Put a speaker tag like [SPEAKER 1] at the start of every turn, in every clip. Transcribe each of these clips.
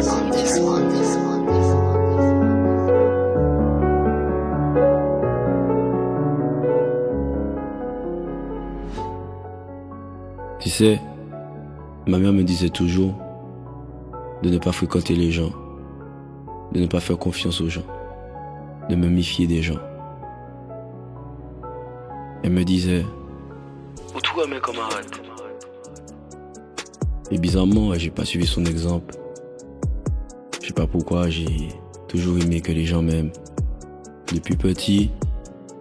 [SPEAKER 1] wonder on this one.
[SPEAKER 2] Tu sais, ma mère me disait toujours de ne pas fréquenter les gens, de ne pas faire confiance aux gens, de me méfier des gens. Elle me disait « Ou toi, mes camarades ?» Et bizarrement, j'ai pas suivi son exemple. Je sais pas pourquoi, j'ai toujours aimé que les gens m'aiment. Depuis petit,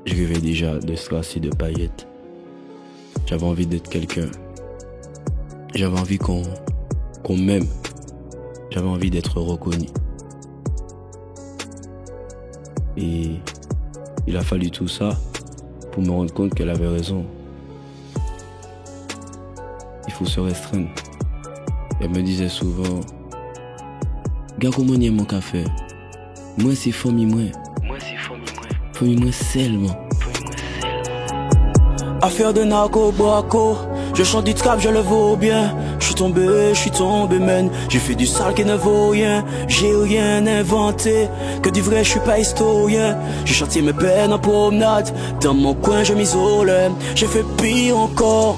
[SPEAKER 2] je rêvais déjà de strass et de paillettes. J'avais envie d'être quelqu'un. J'avais envie qu'on m'aime. J'avais envie d'être reconnu. Et il a fallu tout ça pour me rendre compte qu'elle avait raison. Il faut se restreindre. Elle me disait souvent, gars, comment y est mon café? Moi, c'est famille, moi. Famille, moi, seulement.
[SPEAKER 3] Affaire de narco, boaco. Je chante du trap, je le vaux bien. Je suis tombé, man. J'ai fait du sale qui ne vaut rien. J'ai rien inventé. Que du vrai, je suis pas historien. J'ai chanté mes peines en promenade. Dans mon coin, je m'isole. J'ai fait pire encore.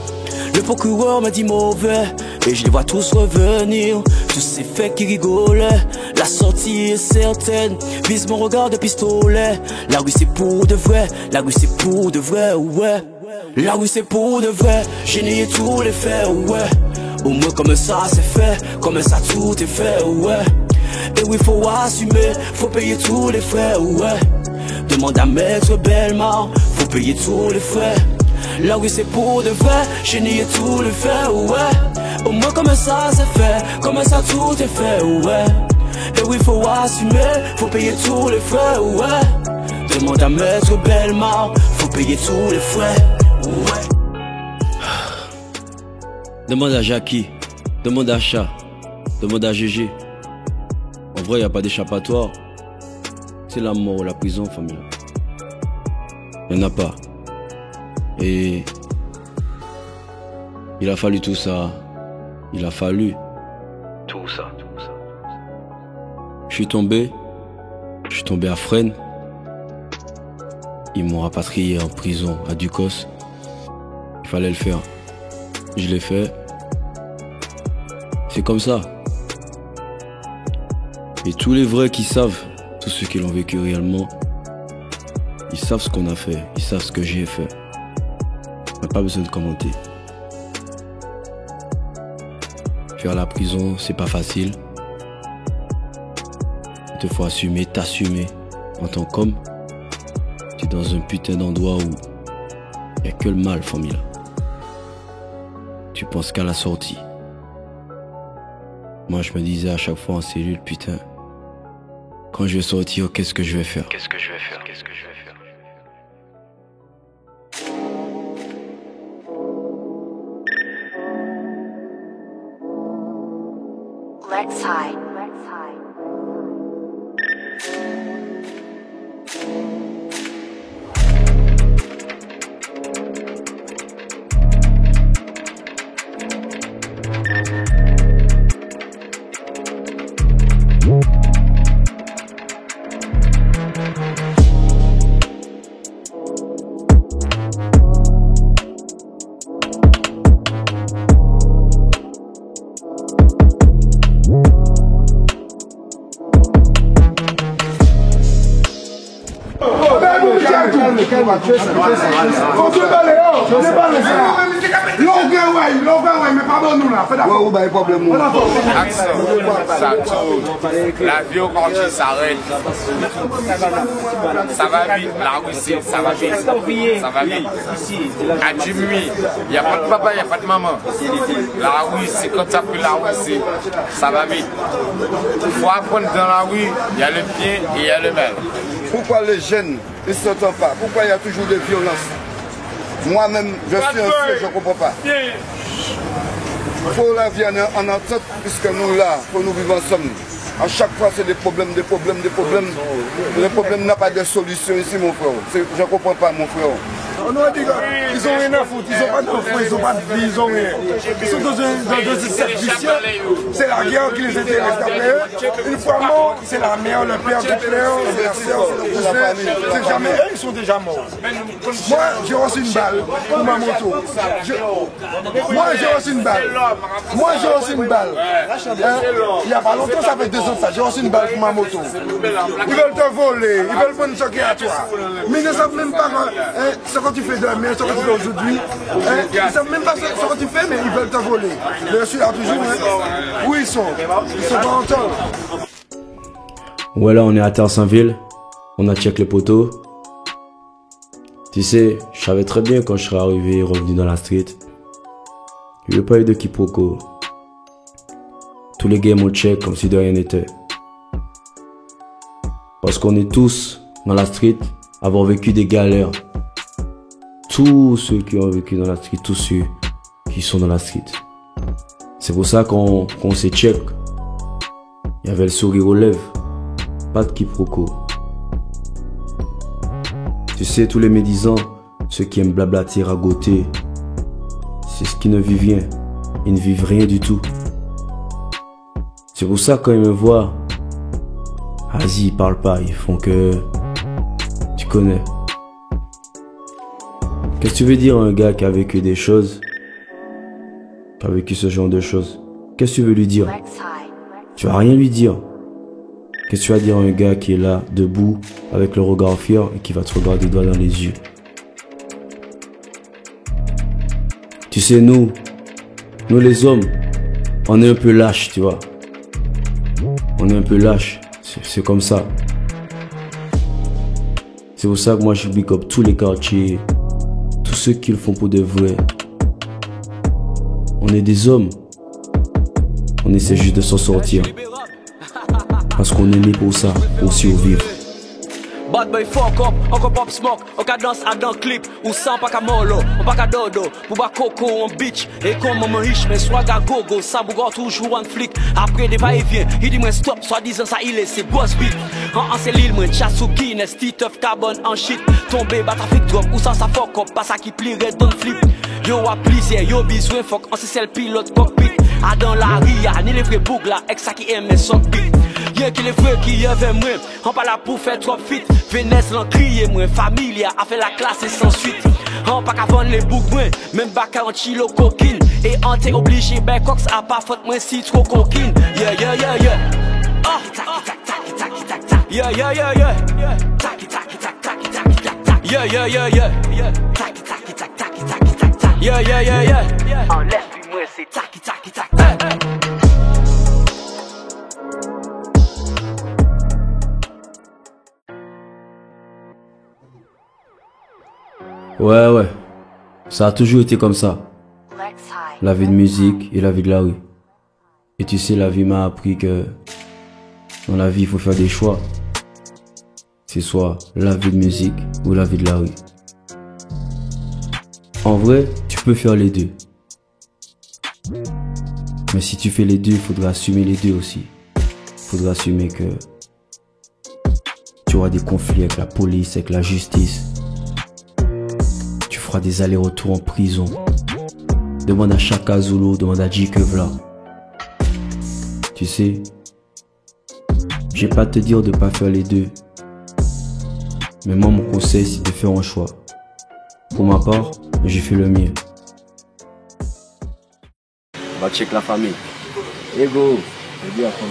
[SPEAKER 3] Le procureur m'a dit mauvais. Et je les vois tous revenir. Tous ces faits qui rigolaient. La sortie est certaine. Vise mon regard de pistolet. La rue c'est pour de vrai. La rue c'est pour de vrai, ouais. La rue c'est pour de vrai. J'ai nié tous les faits, ouais. Au moins comme ça c'est fait. Comme ça tout est fait, ouais. Et oui faut assumer. Faut payer tous les frais, ouais. Demande à Maître Bellemare. Faut payer tous les frais. La rue c'est pour de vrai. J'ai nié tous les faits, ouais. Au moins comme ça c'est fait. Comme ça tout est fait, ouais. Et oui faut assumer. Faut payer tous les frais, ouais. Demande à Maître Bellemare. Faut payer tous les frais, ouais.
[SPEAKER 2] Demande à Jackie, demande à Chat, demande à GG. En vrai, y a pas d'échappatoire. C'est la mort ou la prison, famille. Y'en a pas. Et il a fallu tout ça. Il a fallu tout ça. Je suis tombé à Fresnes. Ils m'ont rapatrié en prison à Ducos. Il fallait le faire. Je l'ai fait. C'est comme ça. Et tous les vrais qui savent, tous ceux qui l'ont vécu réellement, ils savent ce qu'on a fait, ils savent ce que j'ai fait. On n'a pas besoin de commenter. Faire la prison, c'est pas facile. Il te faut assumer, t'assumer en tant qu'homme. Tu es dans un putain d'endroit où il n'y a que le mal, famille. Tu penses qu'à la sortie. Moi, je me disais à chaque fois en cellule, putain, quand je vais sortir, qu'est-ce que je vais faire?
[SPEAKER 1] Let's hide.
[SPEAKER 4] La vie au quartier s'arrête. Ça va vite, la rue ça va vite. Ça va vite. À Jimmy, il n'y a pas de papa, il n'y a pas de maman. La rue c'est quand ça peut la rue ça va vite. Il faut apprendre dans la rue, il y a le bien et il y a le mal.
[SPEAKER 5] Pourquoi les jeunes ne s'entendent pas? Pourquoi il y a toujours des violences? Moi-même, je suis un fils, je ne comprends pas. Il faut la vie en entente, puisque nous là, faut nous vivre ensemble. À chaque fois, c'est des problèmes. Les problèmes n'ont pas de solution ici, mon frère. Je ne comprends pas, mon frère.
[SPEAKER 6] On aurait dit qu'ils ont rien à foutre, ils n'ont pas d'enfants, ils n'ont pas de vie, ils n'ont rien. Ils sont dans un cercle vicieux, c'est la guerre qui les intéresse. D'après eux, une fois morts, c'est la mère, le père du père, c'est la soeur, c'est le cousin, c'est jamais eux, ils sont déjà morts. Moi, j'ai reçu une balle pour ma moto. Moi, j'ai reçu une balle. Il n'y a pas longtemps, ça fait 2 ans ça, j'ai reçu une balle pour ma moto. Ils veulent te voler, ils veulent prendre ce qui est à toi. Mais ils ne savent même pas ce que tu fais demain, ce que tu fais aujourd'hui. Ils ne savent même pas ce que tu fais, mais ils veulent te voler. Je suis là toujours, où ils sont pas en temps.
[SPEAKER 2] Ouais, là on est à Terre-Saint-Ville, on a check les poteaux. Tu sais, je savais très bien quand je serais arrivé, revenu dans la street. Il n'y a pas eu de quiproquo. Tous les games on check comme si de rien n'était. Parce qu'on est tous dans la street, avoir vécu des galères. Tous ceux qui ont vécu dans la street, tous ceux qui sont dans la street. C'est pour ça qu'on s'est check. Il y avait le sourire aux lèvres. Pas de quiproquo. Tu sais, tous les médisants, ceux qui aiment blablater, ragoter, c'est ce qui ne vivent rien. Ils ne vivent rien du tout. C'est pour ça quand ils me voient, vas-y, ils parlent pas, ils font que... Tu connais. Qu'est-ce que tu veux dire à un gars qui a vécu des choses, qui a vécu ce genre de choses? Qu'est-ce que tu veux lui dire? Tu vas rien lui dire. Qu'est-ce que tu vas dire à un gars qui est là, debout, avec le regard fier et qui va te regarder droit dans les yeux? Tu sais, nous les hommes, on est un peu lâches, tu vois. On est un peu lâches, c'est comme ça. C'est pour ça que moi je big up tous les quartiers, tous ceux qui le font pour de vrai. On est des hommes. On essaie juste de s'en sortir. Parce qu'on est né pour ça, pour survivre.
[SPEAKER 3] Bad boy fuck up, encore pop smoke, on ka danse à dans clip, ou sans pas ka molo, on pas ka dodo, pour ba coco on bitch, et comme on riche, mais soit ga gogo, ça bouga toujours en flic, après des va-et-vient, il dit moi stop, soit disant ça il est, c'est boss beat, en c'est l'île, moi chasse ou Guinness, Titeuf, carbone en shit, tombé, bat trafic drop, ou sans ça fuck up, pas ça qui plierait dans flip, yo a plaisir, yo besoin, fuck, on c'est le pilote cockpit, a dans la ria, ni les vrais bougs là, ex ça qui aime son beat. Y'a qui les vrais qui y avait moi, on pas là pour faire trop fit. Vénès l'en crié moi, famille a fait la classe et sans suite. On pas qu'à vendre les boucs moi, même pas 40 kilos coquine. Et on t'est obligé, ben cox a pas faute moi si trop coquine. Yeah. Oh, yeah. Yeah. Enlève moi c'est tac.
[SPEAKER 2] Ouais. Ça a toujours été comme ça. La vie de musique et la vie de la rue. Et tu sais, la vie m'a appris que dans la vie, il faut faire des choix. C'est soit la vie de musique ou la vie de la rue. En vrai, tu peux faire les deux. Mais si tu fais les deux, il faudra assumer les deux aussi. Il faudra assumer que tu auras des conflits avec la police, avec la justice. Tu feras des allers-retours en prison. Demande à Chaka Zulu, demande à J Kevla. Tu sais, je vais pas te dire de pas faire les deux. Mais moi, mon conseil, c'est de faire un choix. Pour ma part, j'ai fait le mien. On va check la famille. Ego, je dis à ton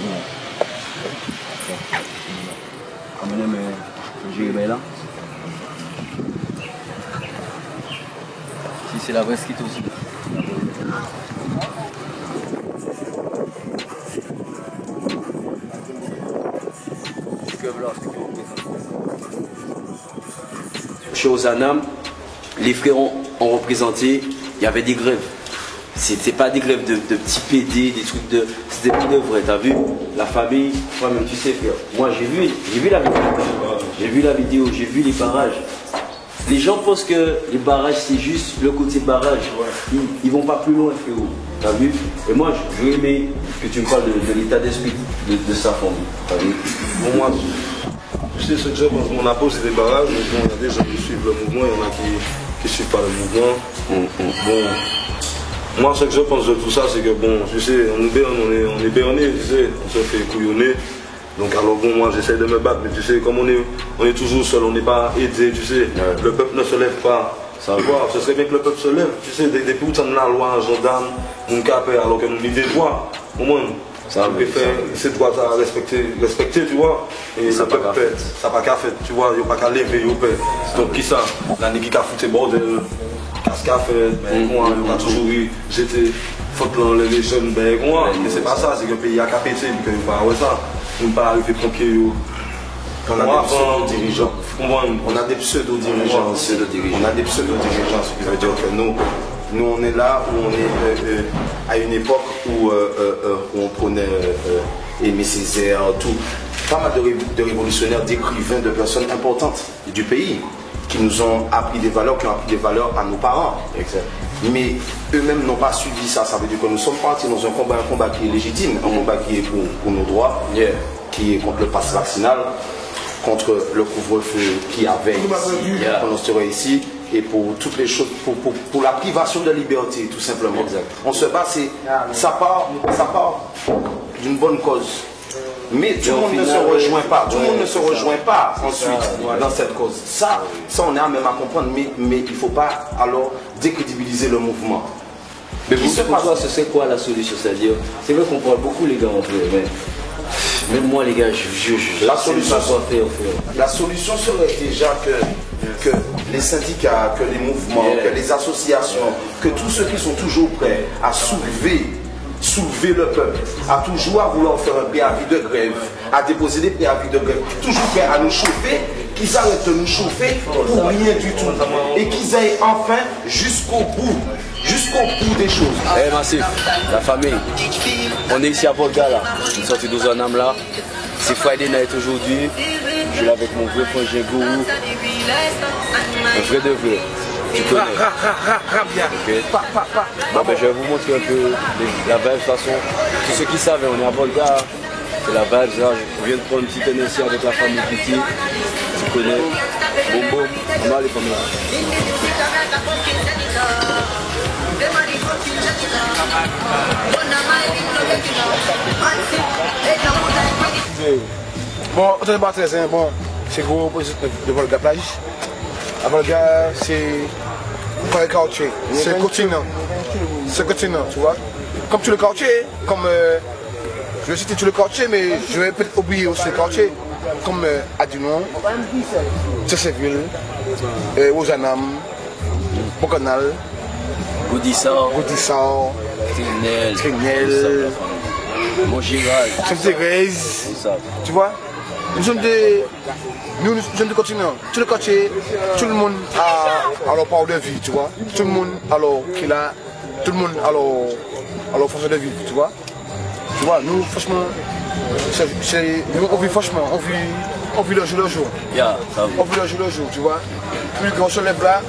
[SPEAKER 2] mais là. Si c'est la vraie skit aussi. Chez Ozanam, les frères ont représenté, il y avait des grèves. C'était pas des grèves de petits PD, des trucs de... C'était pour de vrai, t'as vu? La famille, toi-même tu sais frère. Moi j'ai vu la vidéo. J'ai vu les barrages. Les gens pensent que les barrages c'est juste le côté barrage. Ils vont pas plus loin frérot. T'as vu? Et moi je veux aimer que tu me parles de l'état d'esprit de sa famille. T'as vu?
[SPEAKER 6] Pour moi, je sais ce que j'ai, parce qu'on a posé des barrages, mais il y a des gens qui suivent le mouvement, il y en a qui
[SPEAKER 7] ne suivent pas le mouvement. Bon, moi, ce que je pense de tout ça, c'est que bon, tu sais, on est berné, tu sais, on se fait couillonner. Donc alors bon, moi j'essaie de me battre, mais tu sais, comme on est toujours seul, on n'est pas aidé, tu sais, le peuple ne se lève pas. Ça va, ce serait bien que le peuple se lève, tu sais, depuis où tu as la loi, un gendarme, mon capé, alors que nous avons des droits, au moins, ça préfère ces droits à respecter, tu vois, et ça pas qu'à faire, ça pas qu'à faire, tu vois, il n'y a pas qu'à lever, il y a donc qui ça, l'année qui a foutu bordel, qu'est-ce qu'a fait, ben moi, il y a toujours eu, j'étais, faute les jeunes, ben moi, mais c'est pas ça, c'est que le pays a qu'à péter, que pas ça, on ne peut pas arriver pompier.
[SPEAKER 8] On a des pseudo-dirigeants. On a des pseudo-dirigeants aussi. On a des pseudo-dirigeants, ce qui veut dire que nous on est là où on est à une époque où on prenait Aimé Césaire, tout. Pas mal de révolutionnaires, d'écrivains, de personnes importantes du pays qui nous ont appris des valeurs, qui ont appris des valeurs à nos parents. Exact. Mais eux-mêmes n'ont pas suivi ça. Ça veut dire que nous sommes partis dans un combat qui est légitime, un combat qui est pour nos droits, qui est contre le pass vaccinal, contre le couvre-feu qui avait ici, qu'on serait ici, et pour toutes les choses, pour la privation de liberté, tout simplement. Exact. On se bat, ça part d'une bonne cause. Mais tout le monde ne se rejoint pas. Tout le monde ne se rejoint pas ensuite dans cette cause. Ça on est à même à comprendre, mais il ne faut pas alors décrédibiliser le mouvement.
[SPEAKER 2] Mais pour toi, ce serait quoi la solution? C'est-à-dire, c'est vrai qu'on parle beaucoup les gars entre eux, mais même moi les gars, je
[SPEAKER 8] la solution serait déjà que les syndicats, que les mouvements, que les associations, que tous ceux qui sont toujours prêts à soulever le peuple, à toujours à vouloir faire un préavis de grève, à déposer des préavis de grève, toujours prêts à nous chauffer, qu'ils arrêtent de nous chauffer pour rien du tout. Et qu'ils aillent enfin jusqu'au bout des choses.
[SPEAKER 2] Eh Massif, la famille, on est ici à Volga là, une sortie de zone là. C'est Friday night aujourd'hui, je suis là avec mon vrai frangin Gourou, un vrai de vrai. Tu connais. Okay. Bon, ben, je vais vous montrer un peu la vibe de toute façon. Tous ceux qui savent, on est à Volga, c'est la vibe. Là, je viens de prendre une petite NSC avec la famille Petit. Tu connais. Boum boum, on va aller comme là.
[SPEAKER 6] Bon, on est parti, bon, c'est gros de Volga plage. À Volga, c'est pas le quartier, c'est le continent. C'est le continent, tu vois. Comme tout le quartier, comme je vais citer tout le quartier, mais je vais peut-être oublier aussi le quartier, comme Adinon, Tesseville, Ozanam, Bocanal,
[SPEAKER 2] Goudissant,
[SPEAKER 6] Trinel,
[SPEAKER 2] Montgirard,
[SPEAKER 6] Sainte-Thérèse, tu vois. Nous sommes des continents. Tout le quartier, tout le monde a leur part de vie, tu vois. Tout le monde a leur façon de vivre, tu vois. Tu vois, nous, franchement, on vit franchement, on vit le jour le jour. On vit le jour le jour, tu vois. Puis quand on se lève là,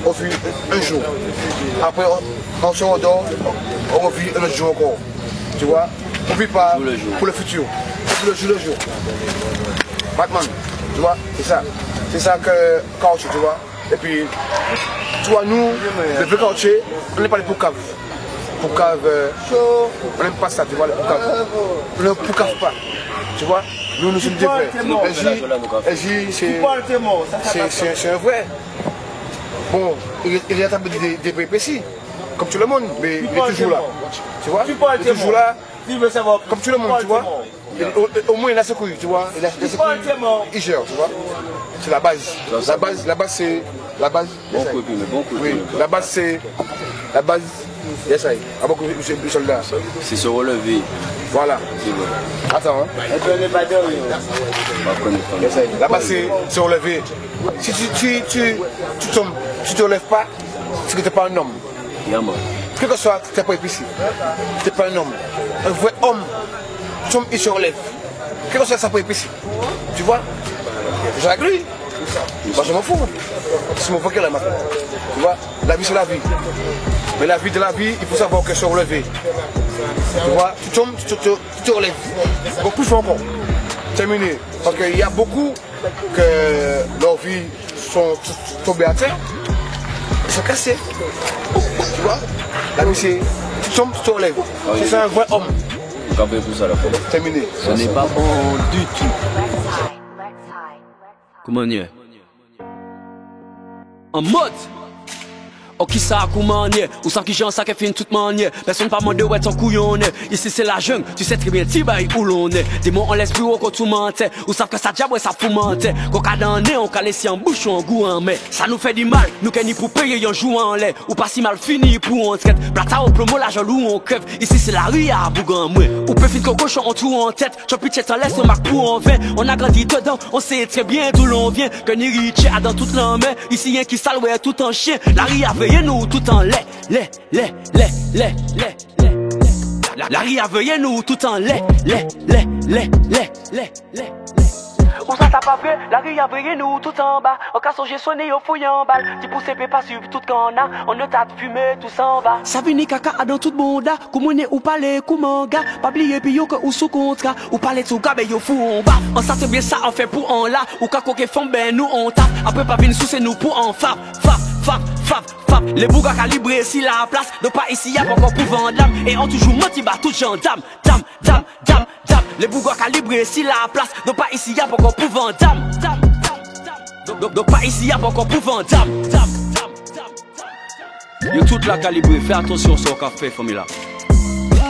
[SPEAKER 6] on vit un jour. Après, on se redort, on vit un autre jour encore. Tu vois, on ne vit pas pour le futur, on vit le jour le jour. Batman, tu vois, c'est ça. C'est ça que quartier, tu vois. Et puis, tu vois, nous, le vrai quartier, on n'est pas les poucaves. Poucaves, on n'aime pas ça, tu vois, les poucaves. On ne poucave pas, tu vois. Nous sommes des vrais. C'est un vrai. Bon, il est attablé des péripéties, comme tout le monde, mais il est toujours là. Tu vois, il est toujours là, comme tout le monde, tu vois. Au moins il a ses couilles, tu vois. Il a ses couilles, il gère, tu vois. C'est la base. La base c'est. La base.
[SPEAKER 2] Bon coup,
[SPEAKER 6] oui, la base c'est. La base. Yes, I. Ah bon, c'est soldat.
[SPEAKER 2] C'est se relever.
[SPEAKER 6] Voilà. Attends, hein. Yes, I. La base c'est se relever. Si tu tombes, si tu ne te relèves pas, c'est que tu n'es pas un homme. Quel que soit, tu n'es pas épicé. Tu n'es pas un homme. Un vrai homme. Il se relève. Quel que soit, ça peut épicé. Tu vois? J'ai avec lui. Moi, je m'en fous. C'est mon frère qui est là maintenant. Tu vois? La vie, c'est la vie. Mais la vie de la vie, il faut savoir que se relever. Tu vois? Tu tombes, tu te relèves. Donc, plus fort encore. Terminé. Parce qu'il y a beaucoup que leur vie sont tombées à terre. ils sont cassés. Tu vois? La nuit, c'est. Tu tombes, tu te relèves. C'est un vrai homme.
[SPEAKER 2] Campez pour ça la fois.
[SPEAKER 6] Terminé.
[SPEAKER 2] Ce n'est pas bon du tout. Comment on y est? En mode! Oh qui ça comment on y est? Ou ça qui j'en ça qui fait toute manière. Personne pas demandé où est ton couillon est. Ici c'est la jungle, tu sais très bien Tibaï où l'on est. Dis-moi on laisse plus haut quand tout mentait. Ou savent que ça diable ça fout mentait. Quand on a nez on a laissé en bouche ou en goût en mais. Ça nous fait du mal, nous qu'est ni pour payer un jour en lait. Ou pas si mal fini pour on traite. Plata au plomo la jaloux on crève. Ici c'est la rue à Bougan moi. Ou peut faire cochon en tout en tête. Chop pitch en laisse on marque pour en vain. On a grandi dedans, on sait très bien d'où l'on vient. Que ni riche a dans toute la main. Ici y'a qui sale ouais tout en chien. La rue a veillé nous tout en lait. La rue a veillé nous tout en lait. Où ça pas vrai, la rue a veillé nous tout en bas. Au cas où j'ai sonné au fouille en balle. Tu pousses épée pas sur tout qu'on a. On ne t'a fumé, tout s'en va. Ça vini caca dans tout le monde. Comment ou parler, comment gars. Pas oublier puis yo que ou sous contrat. Ou parler tout gars, ben yo fou en bas. On ça c'est bien ça, on fait pour en là. Ou quand coquet fond, ben nous on tape. Après pas venir sous c'est nous pour en fap. Les bougas calibrés si la place. Donc pas ici y'a pas encore pour vendre l'âme. Et on toujours menti bah tout gens dame. Les bougas calibrés si la place. Donc pas ici y'a pas encore pour vendre dame. Donc pas ici y'a pas encore pour vendre dame. Yo toute la calibrée, fais attention sur le café famille là.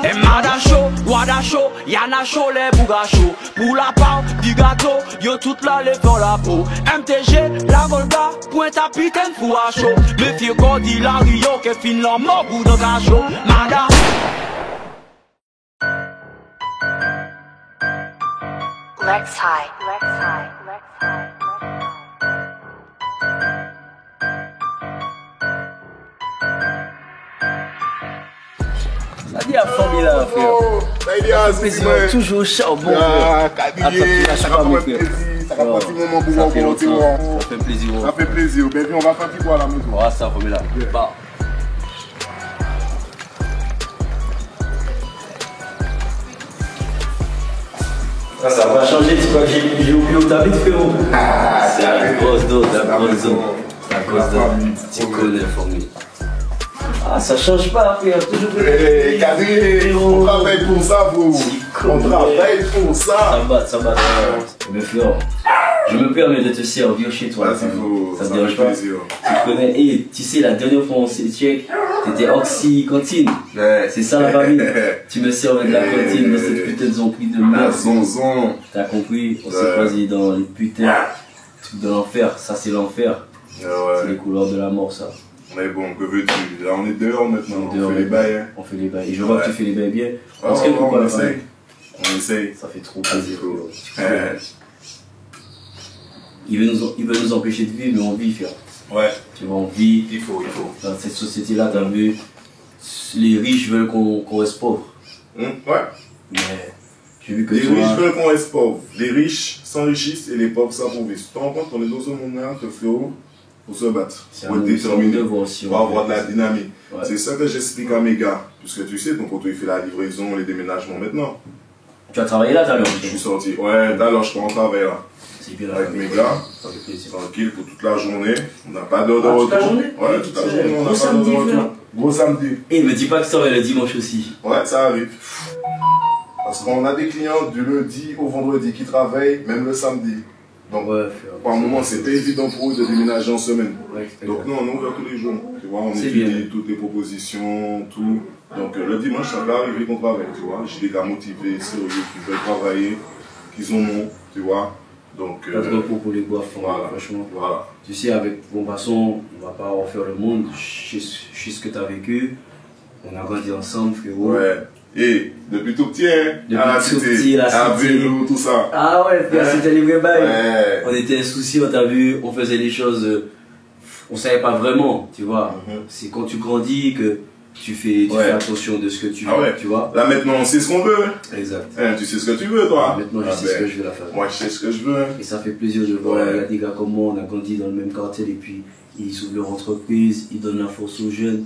[SPEAKER 2] Et Madacho, Wadacho, Yanacho, les Bougacho. Pour la part du gâteau, yo toute la lève dans la peau. MTG, la Volga, pointe à putain fou à chaud. Méfiez qu'on dit la Rio, que fin leur mort bout de cachot. Mada.
[SPEAKER 1] Let's high.
[SPEAKER 2] Ça dit à famille là, frère. Ça fait plaisir, toujours charbon.
[SPEAKER 6] Ça
[SPEAKER 2] fait plaisir.
[SPEAKER 6] Ça fait plaisir. Ben, on va faire un petit quoi à la maison.
[SPEAKER 2] Ah, ça, famille là. Bah. Ça va changer, tu crois que j'ai oublié où t'habites, frérot? C'est la grosse dose, la grosse dose. La grosse dose. Tu connais, famille. Ah, ça change pas, frère, toujours.
[SPEAKER 6] Kadri, on travaille pour ça, vous. On travaille pour ça.
[SPEAKER 2] Ça bat. Mais frère, je me permets de te servir chez toi. Ça te dérange pas? Tu connais, et tu sais, la dernière fois on s'est check, t'étais Oxy Cantine. C'est ça la famille. Tu me servais de la cantine dans cette putain de zombie de merde. T'as compris? On s'est croisés dans les putains trucs de l'enfer. Ça, c'est l'enfer. C'est les couleurs de la mort, ça.
[SPEAKER 6] Mais bon, que veux-tu? Là, on est dehors maintenant. On fait les bails.
[SPEAKER 2] On fait les bails. Et je vois que tu fais les bails bien.
[SPEAKER 6] On essaye. On essaye.
[SPEAKER 2] Ça fait trop plaisir. Il veut nous empêcher de vivre, mais on vit, frère.
[SPEAKER 6] Ouais.
[SPEAKER 2] Tu vois, on vit.
[SPEAKER 6] Il faut.
[SPEAKER 2] Dans cette société-là, t'as vu, les riches veulent qu'on reste pauvre.
[SPEAKER 6] Ouais.
[SPEAKER 2] Mais j'ai vu que
[SPEAKER 6] les riches veulent qu'on reste pauvre. Les riches s'enrichissent et les pauvres s'appauvrissent. Tu te rends compte, on est dans ce monde-là, que frérot, pour se battre, pour être déterminé, pour avoir de la dynamique. Ouais. C'est ça que j'explique à mes gars. Puisque tu sais, ton poteau il fait la livraison, les déménagements maintenant.
[SPEAKER 2] Tu as travaillé là tout à l'heure?
[SPEAKER 6] Je suis sorti. Ouais, là, je commence à travailler là.
[SPEAKER 2] C'est bien
[SPEAKER 6] avec mes gars, tranquille pour toute la journée. On n'a pas d'heure de retour.
[SPEAKER 2] Toute la journée?
[SPEAKER 6] Ouais, toute la journée. On n'a
[SPEAKER 2] pas d'heure de retour.
[SPEAKER 6] Gros samedi.
[SPEAKER 2] Et me dis pas que ça va le dimanche aussi.
[SPEAKER 6] Ouais, ça arrive. Parce qu'on a des clients du lundi au vendredi qui travaillent, même le samedi. Donc, par moment, c'est pas évident pour eux de déménager en semaine. Ouais, donc, non, on est ouvert tous les jours. Tu vois, on étudie toutes les propositions, tout. Donc, le dimanche, ça va arriver qu'on travaille, tu vois. J'ai des gars motivés, sérieux, qui veulent travailler, qui ont tu vois. Donc,
[SPEAKER 2] pas de repos pour les bois, franchement.
[SPEAKER 6] Voilà.
[SPEAKER 2] Tu sais, avec bon façon, on va pas refaire le monde. Je sais ce que tu as vécu. On a grandi ensemble, frérot.
[SPEAKER 6] Ouais. Et depuis tout petit, hein,
[SPEAKER 2] depuis tout petit,
[SPEAKER 6] à vélo, tout ça.
[SPEAKER 2] Ah ouais, c'était les vrais bails. Ouais. On était insouciants, t'as vu, on faisait des choses, on savait pas vraiment, tu vois. C'est quand tu grandis que tu fais attention de ce que tu veux, tu vois.
[SPEAKER 6] Là maintenant, on sait ce qu'on veut.
[SPEAKER 2] Exact.
[SPEAKER 6] Hein, tu sais ce que tu veux, toi.
[SPEAKER 2] Maintenant, je sais ce que je veux la faire.
[SPEAKER 6] Moi, je sais ce que je veux.
[SPEAKER 2] Et ça fait plaisir de voir des gars comme moi, on a grandi dans le même quartier et puis ils ouvrent leur entreprise, ils donnent la force aux jeunes.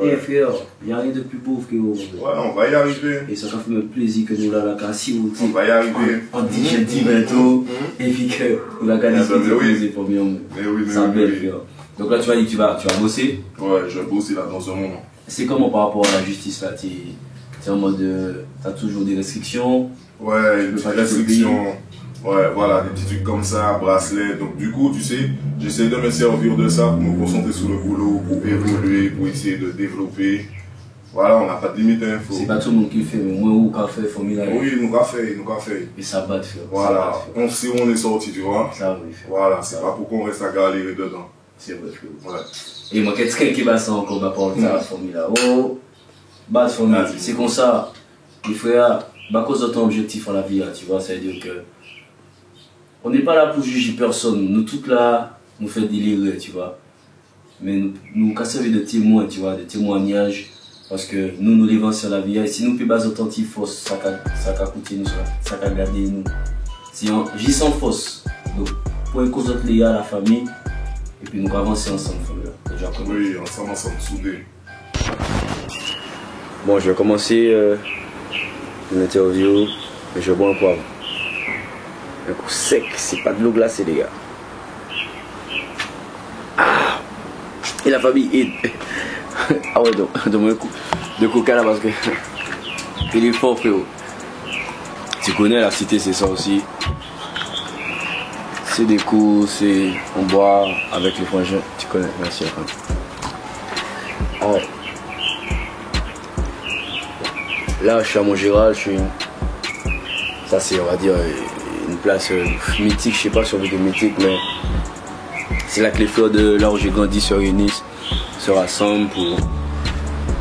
[SPEAKER 2] Et frère, il n'y a rien de plus beau frérot.
[SPEAKER 6] Ouais, on va y arriver.
[SPEAKER 2] Et ça fait même plaisir que nous là, la cassie,
[SPEAKER 6] on va y arriver.
[SPEAKER 2] On dit je dis bientôt, et puis que nous la cassie, c'est pour bien. Ça belle frère.
[SPEAKER 3] Donc là, tu m'as dit que tu vas bosser.
[SPEAKER 9] Ouais, je vais bosser là dans un moment.
[SPEAKER 3] C'est comment par rapport à la justice là? T'es en mode. T'as toujours des restrictions?
[SPEAKER 9] Ouais, des restrictions. Ouais, voilà, des petits trucs comme ça, bracelets. Donc du coup, tu sais, j'essaie de me servir de ça pour me concentrer sur le boulot, pour évoluer, pour essayer de développer. Voilà, on n'a pas de limite. Hein,
[SPEAKER 3] c'est pas tout le monde qui le fait, mais moi ou qu'a fait, formidable.
[SPEAKER 9] Oui, nous qu'a fait.
[SPEAKER 3] Et ça bat de faire.
[SPEAKER 9] Voilà, on sait où on est sorti, tu vois.
[SPEAKER 3] Ça oui.
[SPEAKER 9] Voilà, c'est pas pour qu'on reste à galérer dedans.
[SPEAKER 3] C'est vrai.
[SPEAKER 9] Ouais.
[SPEAKER 3] Et moi, quelqu'un qui bat ça encore, bah, pour le formidable. Oh, bat de formidable. C'est comme ça, les frères, bah, cause de ton objectif en la vie, tu vois, ça veut dire que. On n'est pas là pour juger personne, nous toutes là, nous faisons délirer, tu vois. Mais nous qu'à servir de témoins, tu vois, de témoignages, parce que nous les sur la vie, et si nous plus bas authentique fausse, ça qu'a coûté nous, ça qu'a gardé nous. Si j'y sans fausse, donc pour une cause autre liée à la famille, et puis nous avancer ensemble, déjà.
[SPEAKER 9] Oui, ensemble, soudés.
[SPEAKER 2] Bon, je vais commencer l'interview, mais je bois un poivre. Un coup sec, c'est pas de l'eau glacée les gars. Ah. Et la famille est... Ah ouais, donc un coup de coca là parce que... Il est fort frérot. Tu connais la cité, c'est ça aussi. C'est des coups, c'est... On boit avec les frangins. Tu connais, merci. Ah ouais. Là je suis à Montgéral, je suis... Ça c'est, on va dire... une place mythique, je sais pas si on veut dire mythique, mais c'est là que les frères de là où j'ai grandi se réunissent, se rassemblent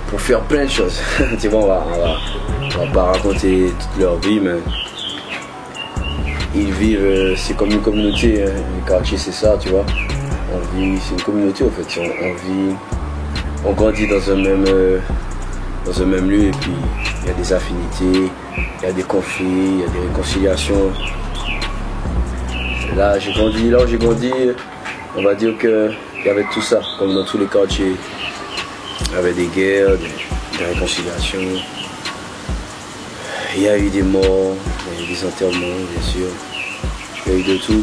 [SPEAKER 2] pour faire plein de choses. Tu vois, on va pas raconter toute leur vie, mais ils vivent, c'est comme une communauté, hein. Le quartier c'est ça, tu vois. On vit, c'est une communauté en fait, on grandit dans un même lieu et puis il y a des affinités, il y a des conflits, il y a des réconciliations. Là où j'ai grandi, on va dire qu'il y avait tout ça, comme dans tous les quartiers. Il y avait des guerres, des réconciliations. Il y a eu des morts, il y a eu des enterrements, bien sûr. Il y a eu de tout. De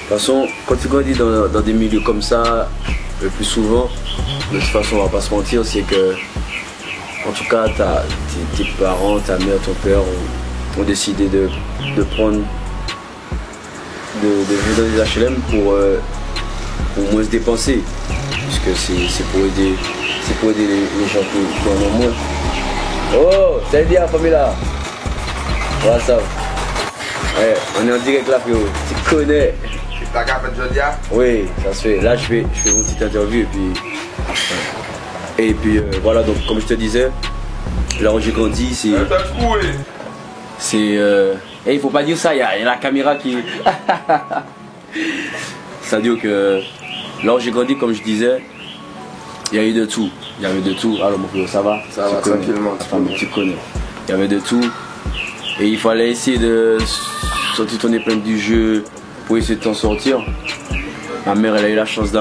[SPEAKER 2] toute façon, quand tu grandis dans des milieux comme ça, le plus souvent, de toute façon, on va pas se mentir, c'est que, en tout cas, tes parents, ta mère, ton père ont décidé de prendre de vivre dans des HLM pour moins se dépenser, puisque c'est pour aider les gens qui en ont moins. Oh, salut bien Pamela. Voilà ça. Ouais, on est en direct là frérot, tu connais.
[SPEAKER 8] C'est ta carte de Jodia?
[SPEAKER 2] Oui, ça se fait. Là je fais mon petite interview et puis voilà, donc comme je te disais, là où j'ai grandi c'est et il faut pas dire ça, il y a la caméra qui... Ça veut dire que là où j'ai grandi, comme je disais, il y a eu de tout. Il y avait de tout. Alors mon frère, ça va?
[SPEAKER 8] Ça va tranquillement.
[SPEAKER 2] Tu connais. Il y avait de tout. Et il fallait essayer de sortir ton épingle du jeu pour essayer de t'en sortir. Ma mère, elle a eu la chance de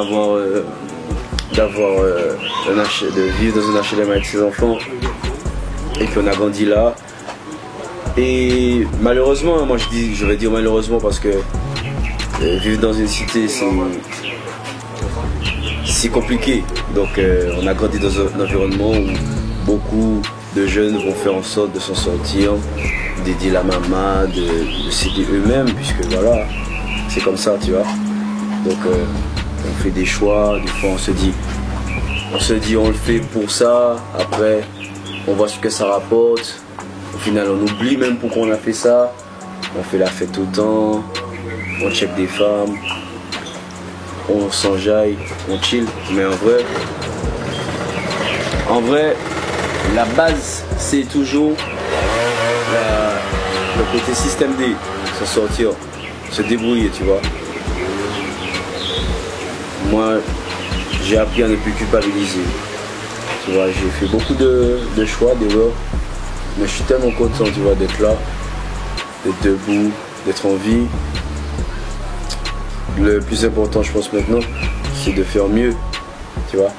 [SPEAKER 2] vivre dans un HLM avec ses enfants. Et puis on a grandi là. Et malheureusement, moi je vais dire malheureusement parce que vivre dans une cité c'est compliqué. Donc on a grandi dans un environnement où beaucoup de jeunes vont faire en sorte de s'en sortir, d'aider la maman, de s'aider eux-mêmes, puisque voilà, c'est comme ça, tu vois. Donc on fait des choix, des fois on se dit on le fait pour ça, après on voit ce que ça rapporte. Au final, on oublie même pourquoi on a fait ça. On fait la fête tout le temps, on check des femmes, on s'enjaille, on chill. Mais en vrai, la base, c'est toujours le côté système D, s'en sortir, se débrouiller, tu vois. Moi, j'ai appris à ne plus culpabiliser. Tu vois, j'ai fait beaucoup de choix, d'erreurs. Mais je suis tellement content, tu vois, d'être là, d'être debout, d'être en vie. Le plus important, je pense maintenant, c'est de faire mieux, tu vois.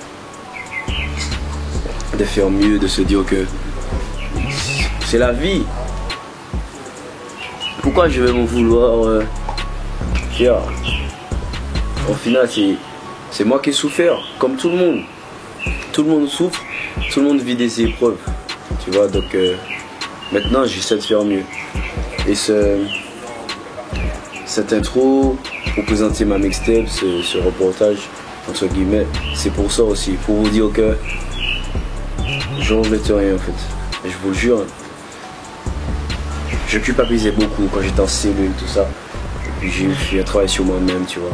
[SPEAKER 2] De faire mieux, de se dire que c'est la vie. Pourquoi je vais m'en vouloir au final, c'est moi qui ai souffert, comme tout le monde. Tout le monde souffre, tout le monde vit des épreuves. Tu vois, donc maintenant, j'essaie de faire mieux. Et cette intro, pour présenter ma mixtape, ce reportage, entre guillemets, c'est pour ça aussi, pour vous dire que je regrette rien en fait. Et je vous le jure, je culpabilisais beaucoup quand j'étais en cellule, tout ça. Et puis j'ai fait un travail sur moi-même, tu vois.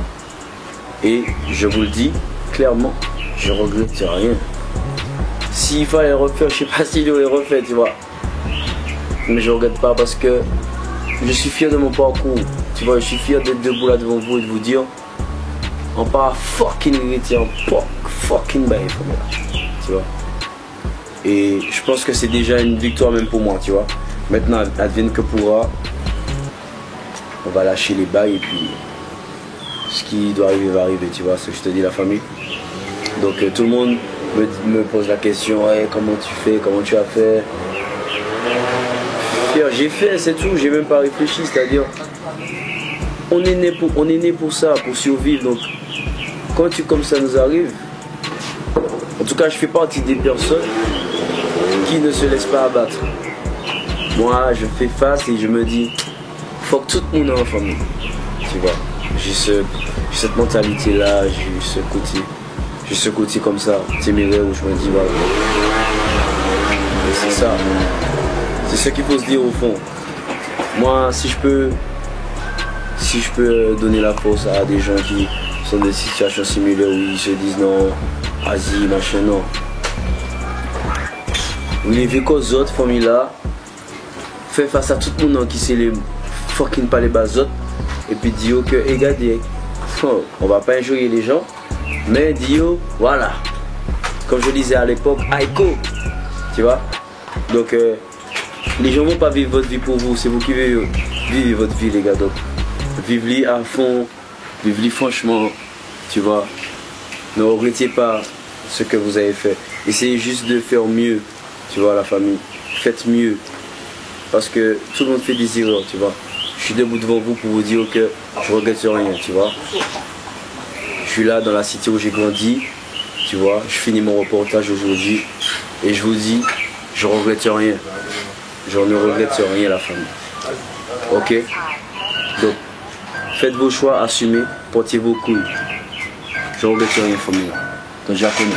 [SPEAKER 2] Et je vous le dis clairement, je regrette rien. S'il fallait le refaire, je sais pas s'il aurait refait, tu vois. Mais je regrette pas parce que je suis fier de mon parcours. Tu vois, je suis fier d'être debout là devant vous et de vous dire on part fucking héritier, on fucking bail, tu vois. Et je pense que c'est déjà une victoire même pour moi, tu vois. Maintenant, advienne que pourra, on va lâcher les bails et puis ce qui doit arriver va arriver, tu vois, ce que je te dis, la famille. Donc tout le monde me pose la question, hey, comment tu fais, comment tu as fait. J'ai fait, c'est tout, j'ai même pas réfléchi, c'est-à-dire on est né pour ça, pour survivre. Donc quand comme ça nous arrive, en tout cas je fais partie des personnes qui ne se laissent pas abattre. Moi je fais face et je me dis faut que tout le monde ait en famille, tu vois. J'ai cette mentalité là, j'ai ce côté comme ça, téméraire, où je me dis voilà. Et c'est ça. C'est ce qu'il faut se dire au fond. Moi, si je peux donner la force à des gens qui sont dans des situations similaires où ils se disent non, Asie, machin, non. Vous vivez qu'aux autres familles là, faites face à tout le monde qui sait les fucking pas les bases autres, et puis dire que, regardez, on va pas injurier les gens, mais dire, voilà. Comme je disais à l'époque, Aiko, tu vois. Donc, les gens vont pas vivre votre vie pour vous, c'est vous qui vivez votre vie, les gars. Donc, vivez-les à fond, vivez-les franchement, tu vois. Ne regrettez pas ce que vous avez fait. Essayez juste de faire mieux, tu vois, la famille. Faites mieux. Parce que tout le monde fait des erreurs, tu vois. Je suis debout devant vous pour vous dire que je regrette rien, tu vois. Je suis là dans la cité où j'ai grandi, tu vois. Je finis mon reportage aujourd'hui et je vous dis, je regrette rien. Je ne regrette rien, la famille. Ok? Donc, faites vos choix, assumez, portez vos couilles. Je ne regrette rien, famille. Donc, je la connais.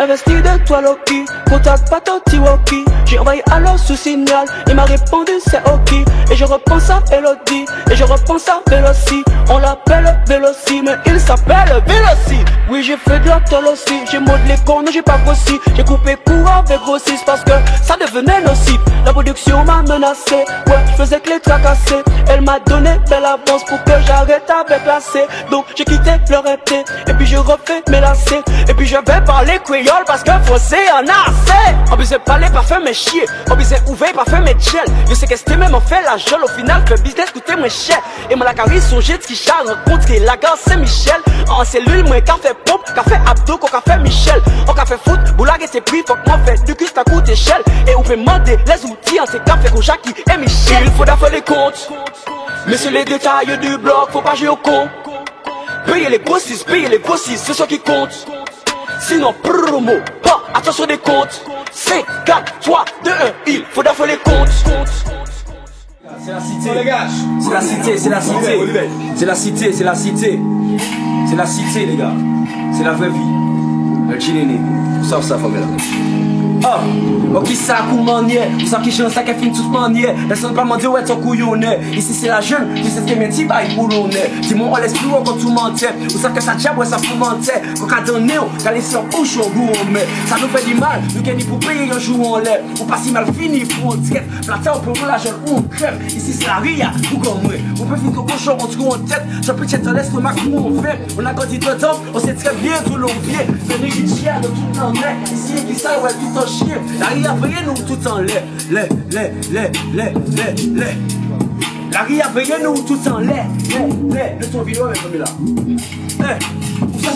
[SPEAKER 3] Investi de toi Loki, contacte pas ton Tiwoki. J'ai envoyé alors ce signal, il m'a répondu c'est ok. Et je repense à Elodie, et je repense à Veloci. On l'appelle Veloci, mais il s'appelle Veloci. Oui j'ai fait de la tôle aussi, j'ai modelé cornes, j'ai pas grossi. J'ai coupé court avec grossiste parce que ça devenait nocif. La production m'a menacé, ouais je faisais que les tracasser. Elle m'a donné belle avance pour que j'arrête avec la C. Donc j'ai quitté le RP, et puis je refais mes lacets. Et puis je vais parler créole parce que français en a assez. On peut parler pas faire mes chier, on peut ouvrir pas faire mes gel. Je sais que c'était même en fait la jolle, au final fait business coûter moins cher. Et moi la carrière songé de qui j'ai rencontré la gare Saint-Michel. En cellule moi café pompe, café abdo, café Michel. On café foot, boulague était pris, faut que moi fait du cul ça coûte échelle. Et on peut demander les outils en ces cafés qu'on Jackie et Michel. Il faut faire les comptes, mais c'est les détails du bloc, faut pas jouer au con. Payer les grossistes, c'est ce qui compte. Sinon, promo, pas attention des comptes. 5, 4, 3, 2, 1, il faut faire les comptes.
[SPEAKER 10] C'est la cité, les gars. C'est la cité, c'est la cité. C'est la cité, c'est la cité. C'est la cité, les gars. C'est la vraie vie. Le Chilini. Ça, famille.
[SPEAKER 3] Oh, qui ça manier, ou ça qui chante ça qui finit toute manière. Personne pas m'en dire ouais ton couillonnet. Ici c'est la jeune, qui c'est ce qui m'a dit bah il boulonnait. Dis-moi on laisse plus haut quand tout mentait. Ou ça que ça diable ouais ça fout mentait. Quand on donne néo, qu'à laisser en bouche au goût on met. Ça nous fait du mal, nous gagnons pour payer un jour en l'air. Ou pas si mal fini pour on traite. Platin on peut la jeune ou on crève. Ici c'est la ria, ou comme moi. On peut finir que cochon on se en tête. J'en peux t'être dans l'estomac où on fait. On a grandi de temps, on sait très bien tout l'on vient. C'est une chien de tout en l'air. Ici qui ça ouais tout en chien. La ria veille nous tout en l'air. La ria veille nous tout en l'air. Le ton vidéo avec comme là.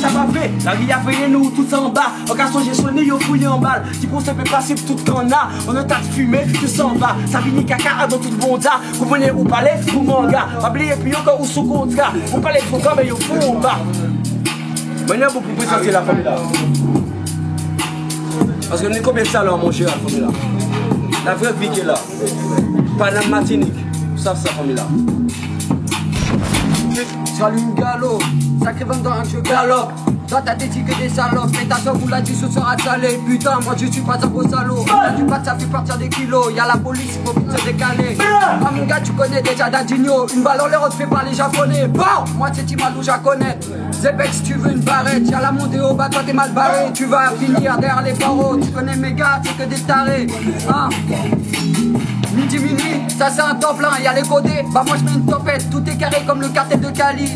[SPEAKER 3] Ça va fait, la ria veille nous tout en bas. En garçon j'ai sonné, yo fouillé en balle. Si pour se fait passer tout qu'on a, on a tas de fumée, tu s'en vas. Ça finit caca dans tout bon tas. Vous venez ou parler, ou manga. Oubliez puis encore ou sous contrat. Vous parlez de programme et yo fou en bas. Maintenant vous pouvez présenter la famille là. Parce que nous avons combien de salons à manger à la famille là. La vraie vie qui est là. Paname Martinique. Vous savez ça famille là.
[SPEAKER 11] J'allume galop, sacré vent dans un jeu galope. Toi t'as dit que des salopes, mais ta soeur vous l'a dit ce sera salé. Putain moi je suis pas un gros salaud. T'as du pas ça fait partir des kilos. Y'a la police, faut vite se décaler. Ah mon gars tu connais déjà Dadinho. Une balle en l'air on te fait par les japonais. Bon, moi c'est Timalou j'en connais. Zepex tu veux une barrette. Y'a la montée au bas, toi t'es mal barré. Tu vas finir derrière les barreaux. Tu connais mes gars, c'est que des tarés. Hein. Midi minuit, ça c'est un temps plein, y'a les codés. Bah moi je mets une topette, tout est carré comme le cartel de Cali.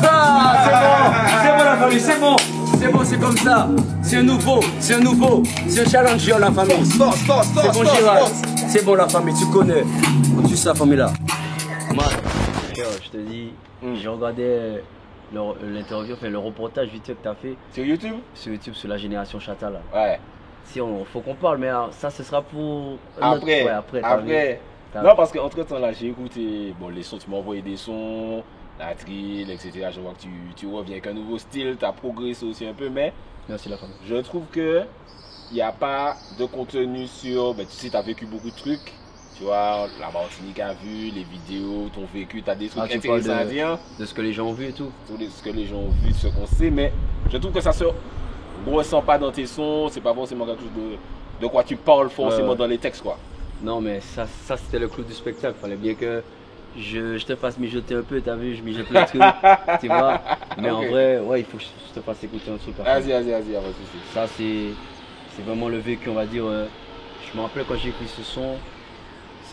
[SPEAKER 3] Ah c'est bon la famille, c'est bon. C'est bon, c'est comme ça. C'est un nouveau, c'est un challenge la famille. C'est bon Gérald, c'est bon la famille, tu connais. Tu sais la famille là.
[SPEAKER 2] Moi, je te dis, j'ai regardé l'interview, enfin le reportage vite fait que t'as fait.
[SPEAKER 12] Sur YouTube?
[SPEAKER 2] Sur YouTube, sur la génération Chata là.
[SPEAKER 12] Ouais.
[SPEAKER 2] Si on faut qu'on parle, mais ça ce sera pour
[SPEAKER 12] après.
[SPEAKER 2] Ouais, après.
[SPEAKER 12] Non, parce qu'entre temps là j'ai écouté les sons, tu m'as envoyé des sons, la drill, etc. Je vois que tu reviens avec un nouveau style, tu as progressé aussi un peu, mais
[SPEAKER 2] merci la famille.
[SPEAKER 12] Je trouve que il n'y a pas de contenu sur, tu sais, tu as vécu beaucoup de trucs, tu vois, la Martinique a vu, les vidéos, ton vécu, tu as des trucs intéressants à dire.
[SPEAKER 2] De ce que les gens ont vu et tout.
[SPEAKER 12] De ce que les gens ont vu, de ce qu'on sait, mais je trouve que ça se ressent pas dans tes sons, c'est pas forcément quelque chose de quoi tu parles forcément dans les textes quoi.
[SPEAKER 2] Non mais ça c'était le clou du spectacle, fallait bien que je te fasse mijoter un peu, t'as vu, je mijote le truc, tu vois. Mais en vrai, ouais, il faut que je te fasse écouter un truc.
[SPEAKER 12] Vas-y,
[SPEAKER 2] ça c'est vraiment le vécu, on va dire. Je me rappelle quand j'ai écrit ce son,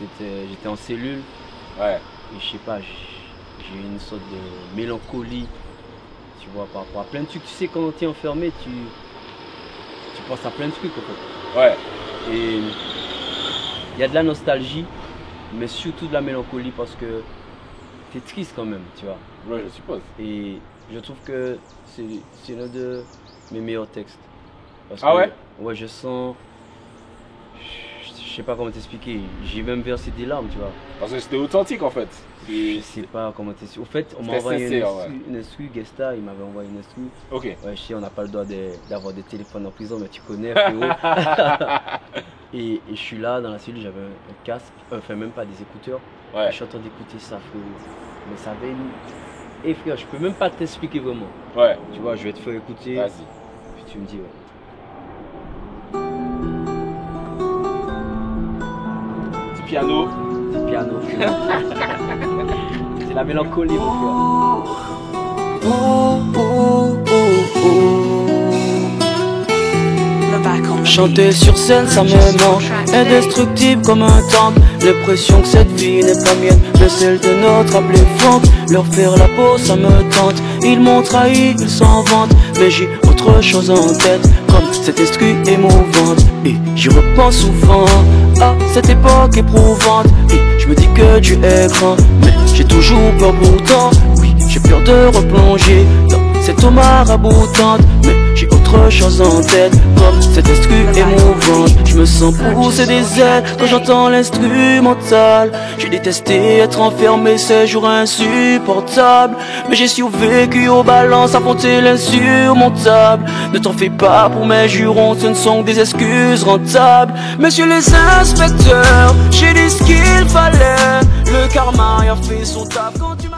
[SPEAKER 2] j'étais en cellule.
[SPEAKER 12] Ouais.
[SPEAKER 2] Et je sais pas, j'ai eu une sorte de mélancolie. Tu vois, par rapport à plein de trucs, tu sais, quand tu es enfermé, tu penses à plein de trucs en fait.
[SPEAKER 12] Ouais.
[SPEAKER 2] Et il y a de la nostalgie, mais surtout de la mélancolie parce que tu es triste quand même, tu vois.
[SPEAKER 12] Ouais, je suppose.
[SPEAKER 2] Et je trouve que c'est l'un de mes meilleurs textes. Parce
[SPEAKER 12] que,
[SPEAKER 2] ouais, je sens. Je sais pas comment t'expliquer, j'ai même versé des larmes, tu vois.
[SPEAKER 12] Parce que c'était authentique en fait.
[SPEAKER 2] Je sais pas comment t'expliquer. Au fait, on m'a envoyé une instru, Gesta, il m'avait envoyé une instru.
[SPEAKER 12] Ok.
[SPEAKER 2] Ouais, je sais, on n'a pas le droit d'avoir des téléphones en prison, mais tu connais, frérot. et je suis là dans la cellule, j'avais un casque, enfin même pas des écouteurs.
[SPEAKER 12] Ouais.
[SPEAKER 2] Je suis en train d'écouter ça, frérot. Mais ça avait une. Et frère, je peux même pas t'expliquer vraiment.
[SPEAKER 12] Ouais.
[SPEAKER 2] Tu vois, je vais te faire écouter.
[SPEAKER 12] Vas-y.
[SPEAKER 2] Puis tu me dis, ouais.
[SPEAKER 12] Piano.
[SPEAKER 2] C'est piano, c'est la mélancolie, mon frère.
[SPEAKER 3] Chanter sur scène, ça me manque. Indestructible comme un temple. L'impression que cette vie n'est pas mienne, mais celle de notre appelé funk. Leur faire la peau, ça me tente. Ils m'ont trahi, ils s'en vantent, mais j'ai autre chose en tête, comme cette instru émouvante. Et j'y repense souvent à cette époque éprouvante. Et je me dis que tu es grand, mais j'ai toujours peur pourtant. Oui, j'ai peur de replonger dans cette eau maraboutante, mais j'ai autre chose en tête, comme cette instru émouvante. Je me sens pousser des ailes quand j'entends l'instrumental. J'ai détesté être enfermé ces jours insupportables, mais j'ai survécu aux balances, affronté l'insurmontable. Ne t'en fais pas pour mes jurons, ce ne sont que des excuses rentables. Messieurs les inspecteurs, j'ai dit ce qu'il fallait. Le karma a fait son taf quand tu m'as